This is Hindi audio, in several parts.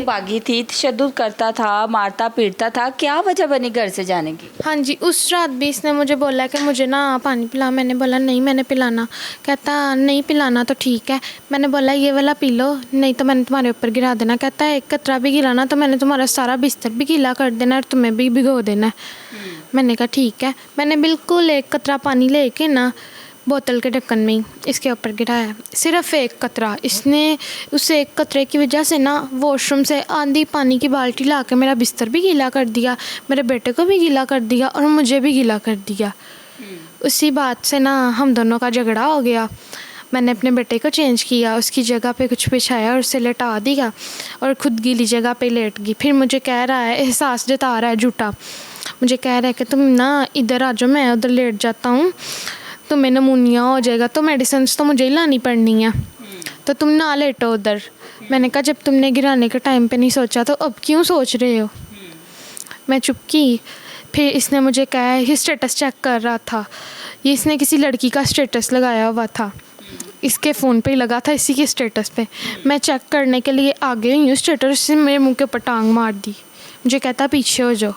भागी थी, तशद्दुद करता था, मारता पीटता था, क्या वजह बनी घर से जाने की? हाँ जी, उस रात भी इसने मुझे बोला कि मुझे ना पानी पिला। मैंने बोला नहीं मैंने पिलाना। कहता नहीं पिलाना तो ठीक है। मैंने बोला ये वाला पी लो, नहीं तो मैंने तुम्हारे ऊपर गिरा देना। कहता है एक कतरा भी गिराना तो मैंने तुम्हारा सारा बिस्तर भी गीला कर देना और तुम्हें भी भिगो देना है। मैंने कहा ठीक है। मैंने बिल्कुल एक कतरा पानी लेके ना बोतल के ढक्कन में ही इसके ऊपर गिराया, सिर्फ एक कतरा। इसने उस एक कतरे की वजह से ना वॉशरूम से आंधी पानी की बाल्टी ला के मेरा बिस्तर भी गीला कर दिया, मेरे बेटे को भी गीला कर दिया और मुझे भी गीला कर दिया। उसी बात से ना हम दोनों का झगड़ा हो गया। मैंने अपने बेटे को चेंज किया, उसकी जगह पे कुछ बिछाया और उसे लेटा दिया और ख़ुद गीली जगह पे लेट गई। फिर मुझे कह रहा है, एहसास जता रहा है झूठा, मुझे कह रहा है कि तुम ना इधर आ जाओ, मैं उधर लेट जाता हूँ, तुम्हें नमूनिया हो जाएगा तो मेडिसिन तो मुझे ही लानी पड़नी है, तो तुम ना लेटो उधर। मैंने कहा जब तुमने गिराने के टाइम पे नहीं सोचा तो अब क्यों सोच रहे हो? मैं चुप की। फिर इसने मुझे कहा ये स्टेटस चेक कर रहा था, ये इसने किसी लड़की का स्टेटस लगाया हुआ था, इसके फ़ोन पे ही लगा था, इसी के स्टेटस पे। मैं चेक करने के लिए आ गई हूँ, स्टेटस से मेरे मुंह के ऊपर टांग मार दी। मुझे कहता पीछे हो जाओ,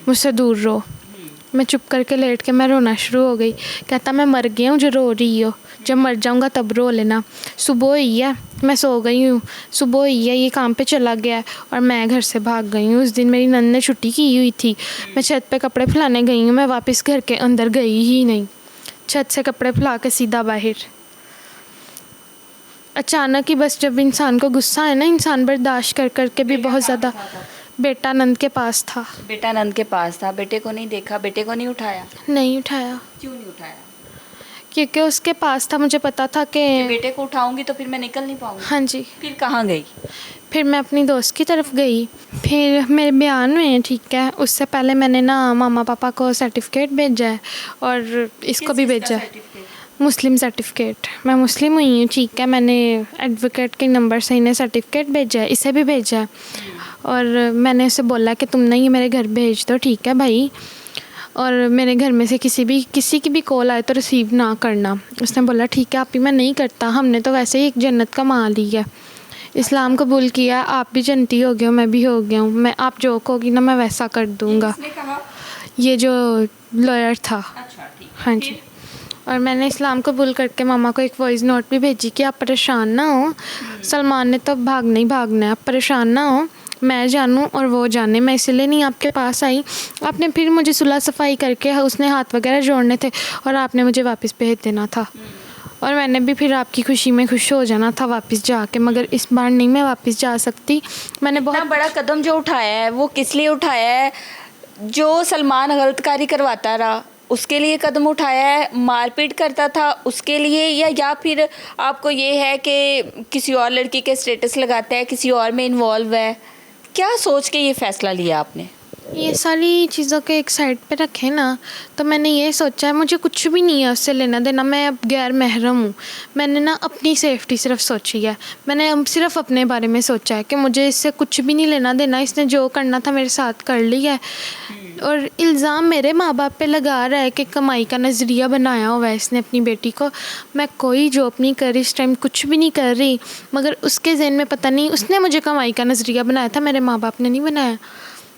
मुझसे दूर रहो। मैं चुप करके लेट के मैं रोना शुरू हो गई। कहता मैं मर गया हूँ जो रो रही हो, जब मर जाऊँगा तब रो लेना। सुबह हुई है, मैं सो गई हूँ, सुबह हुई है, ये काम पे चला गया है और मैं घर से भाग गई हूँ। उस दिन मेरी नंद ने छुट्टी की हुई थी, मैं छत पे कपड़े फैलाने गई हूँ, मैं वापस घर के अंदर गई ही नहीं। छत से कपड़े फैला के सीधा बाहर। अचानक ही बस जब इंसान को गुस्सा है ना, इंसान बर्दाश्त कर कर के भी बहुत ज़्यादा। बेटा नंद के पास था। बेटा नंद के पास था, बेटे को नहीं देखा, बेटे को नहीं उठाया? नहीं उठाया। क्यों नहीं उठाया? क्योंकि उसके पास था, मुझे पता था कि बेटे को उठाऊंगी तो फिर मैं निकल नहीं पाऊंगी। हाँ जी। फिर कहाँ गई? फिर मैं अपनी दोस्त की तरफ गई। फिर मेरे बयान में ठीक है, उससे पहले मैंने ना मामा पापा को सर्टिफिकेट भेजा है और इसको भी भेजा है, मुस्लिम सर्टिफिकेट। मैं मुस्लिम हुई हूँ, ठीक है। मैंने एडवोकेट के नंबर से इन्हें सर्टिफिकेट भेजा है, इसे भी भेजा है और मैंने उसे बोला कि तुम ना ये मेरे घर भेज दो, ठीक है भाई, और मेरे घर में से किसी की भी कॉल आए तो रिसीव ना करना। उसने बोला ठीक है आप ही, मैं नहीं करता, हमने तो वैसे ही एक जन्नत का माल ही है, इस्लाम कबूल किया, आप भी जन्नती हो गए हो, मैं भी हो गया हूँ, मैं आप जो कहोगी ना मैं वैसा कर दूँगा। ये जो लॉयर था। अच्छा, ठीक। हाँ जी। और मैंने इस्लाम कबूल करके मामा को एक वॉइस नोट भी भेजी कि आप परेशान ना हो, सलमान ने तो भागना ही भागना है, आप परेशान ना हो, मैं जानूँ और वो जाने, मैं इसलिए नहीं आपके पास आई। आपने फिर मुझे सुलह सफाई करके उसने हाथ वगैरह जोड़ने थे और आपने मुझे वापस भेज देना था और मैंने भी फिर आपकी खुशी में खुश हो जाना था वापस जाके, मगर इस बार नहीं मैं वापस जा सकती। मैंने बहुत बड़ा कदम जो उठाया है वो किस लिए उठाया है? जो सलमान गलतकारी करवाता रहा उसके लिए कदम उठाया है? मारपीट करता था उसके लिए, या फिर आपको ये है कि किसी और लड़की के स्टेटस लगाता है, किसी और में इन्वॉल्व है? क्या सोच के ये फ़ैसला लिया आपने? ये सारी चीज़ों के एक साइड पे रखे ना, तो मैंने ये सोचा है मुझे कुछ भी नहीं है उससे लेना देना, मैं अब गैर महरम हूँ। मैंने ना अपनी सेफ्टी सिर्फ सोची है, मैंने अब सिर्फ अपने बारे में सोचा है कि मुझे इससे कुछ भी नहीं लेना देना, इसने जो करना था मेरे साथ कर लिया है। और इल्ज़ाम मेरे माँ बाप पे लगा रहा है कि कमाई का नज़रिया बनाया हुआ है इसने अपनी बेटी को। मैं कोई जॉब नहीं कर रही इस टाइम, कुछ भी नहीं कर रही, मगर उसके ज़हन में पता नहीं उसने मुझे कमाई का नज़रिया बनाया था, मेरे माँ बाप ने नहीं बनाया।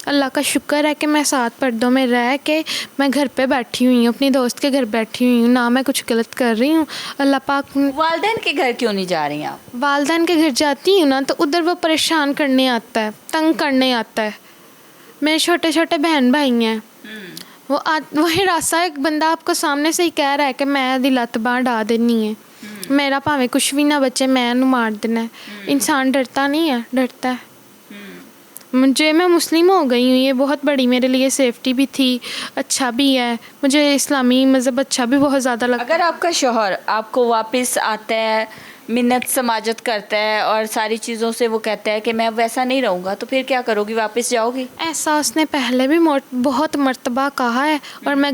अल्लाह का शुक्र है कि मैं 7 पर्दों में रह के मैं घर पे बैठी हुई हूँ, अपनी दोस्त के घर बैठी हुई हूँ, ना मैं कुछ गलत कर रही हूँ। अल्लाह पाक। वालिदैन के घर क्यों नहीं जा रही आप? वालिदैन के घर जाती हूँ ना तो उधर वो परेशान करने आता है, तंग करने आता है। मेरे छोटे छोटे बहन भाई हैं, वही रास्ता एक बंदा आपको सामने से ही कह रहा है कि मैं दी लत्त बांह डा देनी है, मेरा भावें कुछ भी ना बचे, मैं इन्हू मार देना है। इंसान डरता नहीं है, डरता है। मैं मुस्लिम हो गई हूँ, ये बहुत बड़ी मेरे लिए सेफ्टी भी थी, अच्छा भी है, मुझे इस्लामी मज़हब अच्छा भी बहुत ज़्यादा लगता है। अगर आपका शौहर आपको वापस आता है, मिन्नत समाजत करता है और सारी चीज़ों से वो कहता है कि मैं वैसा नहीं रहूँगा, तो फिर क्या करोगी? वापस जाओगी? ऐसा उसने पहले भी बहुत मर्तबा कहा है और मैं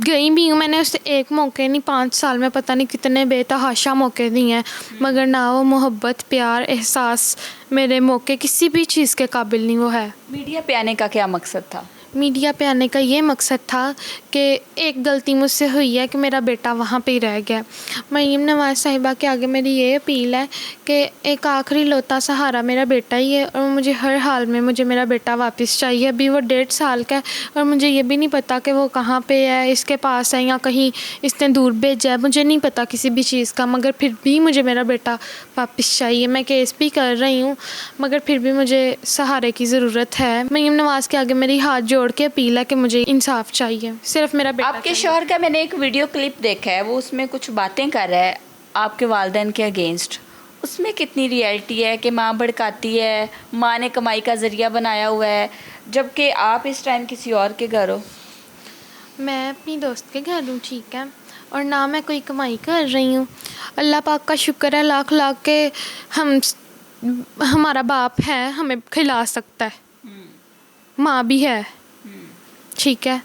गई भी हूँ। मैंने उसे एक मौके नहीं, 5 साल में पता नहीं कितने बेतहाशा मौके दिए हैं, मगर ना वो मोहब्बत, प्यार, एहसास मेरे मौके किसी भी चीज़ के काबिल नहीं वो है। मीडिया पे आने का क्या मकसद था? मीडिया पे आने का ये मकसद था कि एक गलती मुझसे हुई है कि मेरा बेटा वहाँ पे ही रह गया। मरीम नवाज़ साहिबा के आगे मेरी ये अपील है कि एक आखिरी लौता सहारा मेरा बेटा ही है और मुझे हर हाल में मुझे मेरा बेटा वापस चाहिए। अभी वो 1.5 साल का है और मुझे ये भी नहीं पता कि वो कहाँ पे है, इसके पास है या कहीं इसने दूर भेजा है, मुझे नहीं पता किसी भी चीज़ का, मगर फिर भी मुझे मेरा बेटा वापस चाहिए। मैं केस भी कर रही हूँ मगर फिर भी मुझे सहारे की ज़रूरत है। मरीम नवाज़ के आगे मेरी हाथ जोड़ के अपील है कि मुझे इंसाफ चाहिए, सिर्फ मेरा बेटा। आपके शौहर का मैंने एक वीडियो क्लिप देखा है, वो उसमें कुछ बातें कर रहा है आपके वालिदैन के अगेंस्ट। उसमें कितनी रियलिटी है कि माँ भड़काती है, माँ ने कमाई का ज़रिया बनाया हुआ है, जबकि आप इस टाइम किसी और के घर हो। मैं अपनी दोस्त के घर हूँ, ठीक है, और ना मैं कोई कमाई कर रही हूँ। अल्लाह पाक का शुक्र है लाख लाख के हमारा बाप है, हमें खिला सकता है, माँ भी है, ठीक है।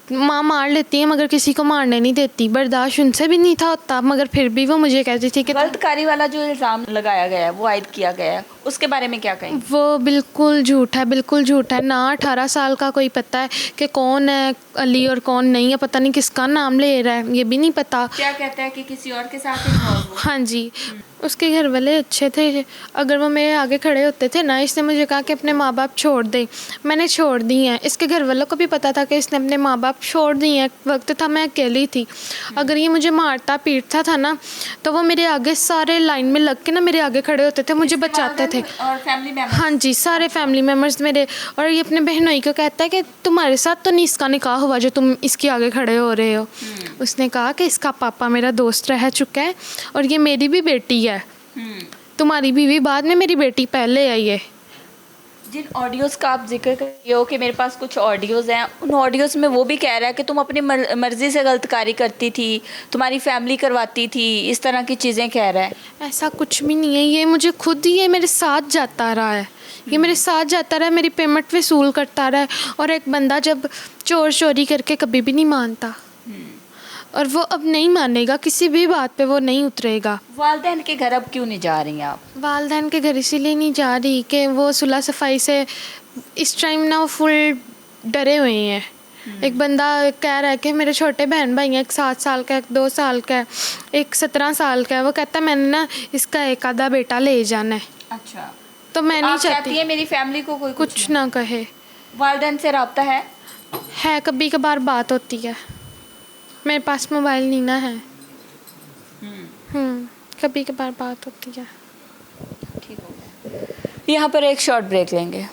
माँ मार लेती है मगर किसी को मारने नहीं देती, बर्दाश्त उनसे भी नहीं था होता मगर फिर भी वो मुझे कहती थी कि गलतकारी वाला जो इल्ज़ाम लगाया गया है, वो आयद किया गया है, उसके बारे में क्या कहें? वो बिल्कुल झूठ है, बिल्कुल झूठ है। ना 18 साल का कोई पता है कि कौन है अली और कौन नहीं है, पता नहीं किसका नाम ले रहा है, ये भी नहीं पता। क्या कहता है कि किसी और के साथ इन्वॉल्व हो? हाँ जी, उसके घर वाले अच्छे थे, अगर वो मेरे आगे खड़े होते थे ना, इसने मुझे कहा कि अपने माँ बाप छोड़ दे, मैंने छोड़ दी हैं। इसके घर वालों को भी पता था कि इसने अपने माँ बाप छोड़ दिए हैं। वक्त था मैं अकेली थी, अगर ये मुझे मारता पीटता था ना तो वो मेरे आगे सारे लाइन में लग के ना मेरे आगे खड़े होते थे, मुझे बचाते थे। और फैमिली मेंबर? हाँ जी, सारे फैमिली मेम्बर्स मेरे। और ये अपने बहनोई को कहता है कि तुम्हारे साथ तो नहीं इसका निकाह हुआ जो तुम इसके आगे खड़े हो रहे हो। उसने कहा कि इसका पापा मेरा दोस्त रह चुका है और ये मेरी भी बेटी है, तुम्हारी बीवी बाद में, मेरी बेटी पहले आई है। जिन ऑडियोज़ का आप जिक्र कर रहे हो कि मेरे पास कुछ ऑडियोज़ हैं, उन ऑडियोज़ में वो भी कह रहा है कि तुम अपनी मर्ज़ी से गलतकारी करती थी, तुम्हारी फैमिली करवाती थी, इस तरह की चीज़ें कह रहा है। ऐसा कुछ भी नहीं है, ये मुझे खुद ही ये मेरे साथ जाता रहा है, ये मेरे साथ जाता रहा है, मेरी पेमेंट वसूल करता रहा है। और एक बंदा जब चोरी करके कभी भी नहीं मानता और वो अब नहीं मानेगा, किसी भी बात पे वो नहीं उतरेगा। वालिदैन के घर अब क्यों नहीं जा रही हैं आप? वालिदैन के घर इसीलिए नहीं जा रही कि वो सुलह सफाई से इस टाइम ना वो फुल डरे हुए हैं। एक बंदा कह रहा है कि मेरे छोटे बहन भाई हैं, एक 7 साल का, एक 2 साल का है, एक 17 साल का है। वो कहता है मैंने ना इसका एक आधा बेटा ले जाना है। अच्छा, तो मैं नहीं आप चाहती चाहती है मेरी फैमिली को कोई कुछ ना कहे। वालिदैन से रब्ता है? कभी कभार बात होती है, मेरे पास मोबाइल नहीं ना है। कभी कभार बात होती है। ठीक हो गया। यहाँ पर एक शॉर्ट ब्रेक लेंगे।